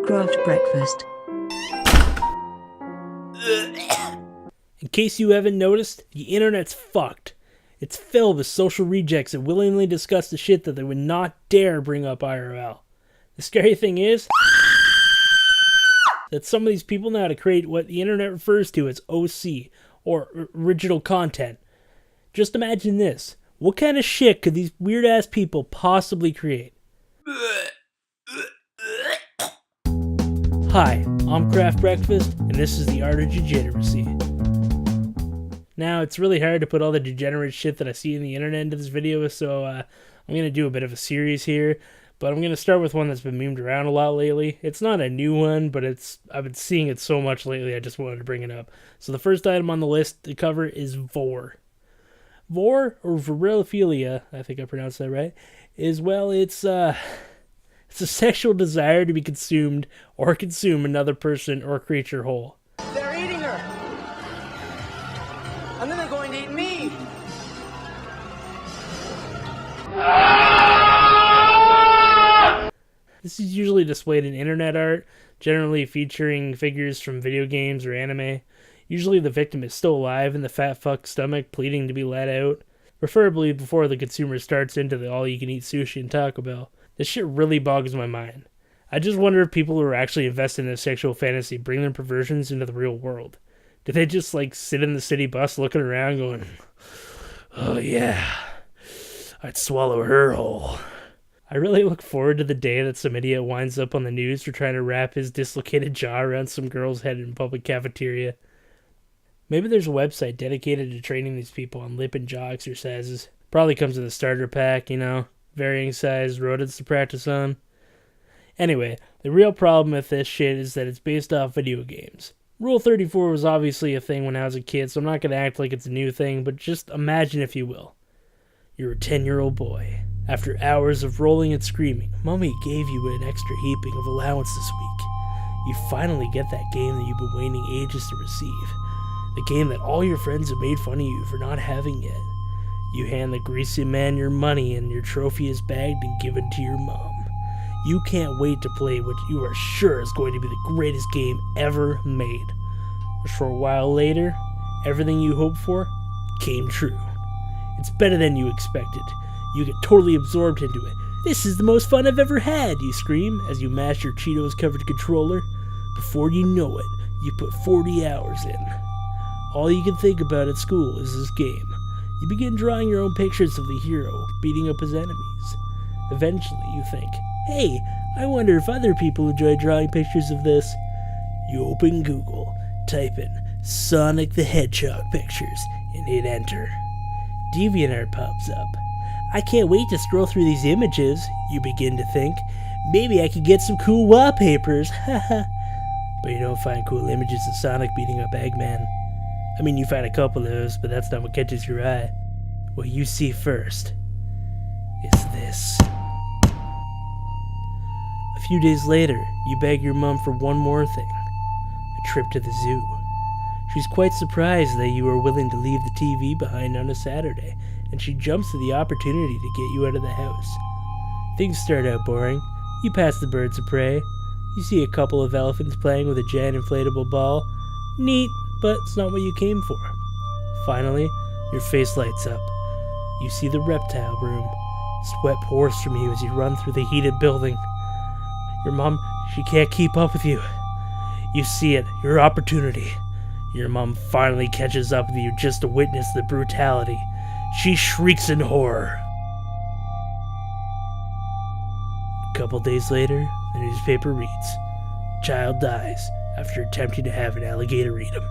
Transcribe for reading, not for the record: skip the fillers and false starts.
Craft breakfast. In case you haven't noticed, the internet's fucked. It's filled with social rejects that willingly discuss the shit that they would not dare bring up IRL. The scary thing is that some of these people know how to create what the internet refers to as OC, or original content. Just imagine this. What kind of shit could these weird-ass people possibly create? Hi, I'm Craft Breakfast, and this is the Art of Degeneracy. Now, it's really hard to put all the degenerate shit that I see in the internet into this video, so I'm going to do a bit of a series here, but I'm going to start with one that's been memed around a lot lately. It's not a new one, but I've been seeing it so much lately, I just wanted to bring it up. So the first item on the list to cover is Vore. Vore, or virilophilia, I think I pronounced that right, is, well, it's a sexual desire to be consumed or consume another person or creature whole. They're eating her! And then they're going to eat me! This is usually displayed in internet art, generally featuring figures from video games or anime. Usually the victim is still alive in the fat fuck's stomach, pleading to be let out, preferably before the consumer starts into the all-you-can-eat sushi and Taco Bell. This shit really bogs my mind. I just wonder if people who are actually invested in a sexual fantasy bring their perversions into the real world. Do they just, sit in the city bus looking around going, oh yeah, I'd swallow her whole. I really look forward to the day that some idiot winds up on the news for trying to wrap his dislocated jaw around some girl's head in a public cafeteria. Maybe there's a website dedicated to training these people on lip and jaw exercises. Probably comes with a starter pack, varying size rodents to practice on. Anyway, the real problem with this shit is that it's based off video games. Rule 34 was obviously a thing when I was a kid, so I'm not going to act like it's a new thing, but just imagine if you will. You're a 10-year-old boy. After hours of rolling and screaming, Mommy gave you an extra heaping of allowance this week. You finally get that game that you've been waiting ages to receive. The game that all your friends have made fun of you for not having yet. You hand the greasy man your money and your trophy is bagged and given to your mom. You can't wait to play what you are sure is going to be the greatest game ever made. A short while later, everything you hoped for came true. It's better than you expected. You get totally absorbed into it. This is the most fun I've ever had, you scream as you mash your Cheetos-covered controller. Before you know it, you put 40 hours in. All you can think about at school is this game. You begin drawing your own pictures of the hero, beating up his enemies. Eventually, you think, hey, I wonder if other people enjoy drawing pictures of this. You open Google, type in Sonic the Hedgehog pictures, and hit enter. DeviantArt pops up. I can't wait to scroll through these images, you begin to think. Maybe I could get some cool wallpapers, haha. But you don't find cool images of Sonic beating up Eggman. I mean, you find a couple of those, but that's not what catches your eye. What you see first is this. A few days later, you beg your mom for one more thing. A trip to the zoo. She's quite surprised that you are willing to leave the TV behind on a Saturday, and she jumps to the opportunity to get you out of the house. Things start out boring. You pass the birds of prey. You see a couple of elephants playing with a giant inflatable ball. Neat, but it's not what you came for. Finally, your face lights up. You see the reptile room. Sweat pours from you as you run through the heated building. Your mom, she can't keep up with you. You see it, your opportunity. Your mom finally catches up with you just to witness the brutality. She shrieks in horror. A couple days later, the newspaper reads, Child dies after attempting to have an alligator eat him.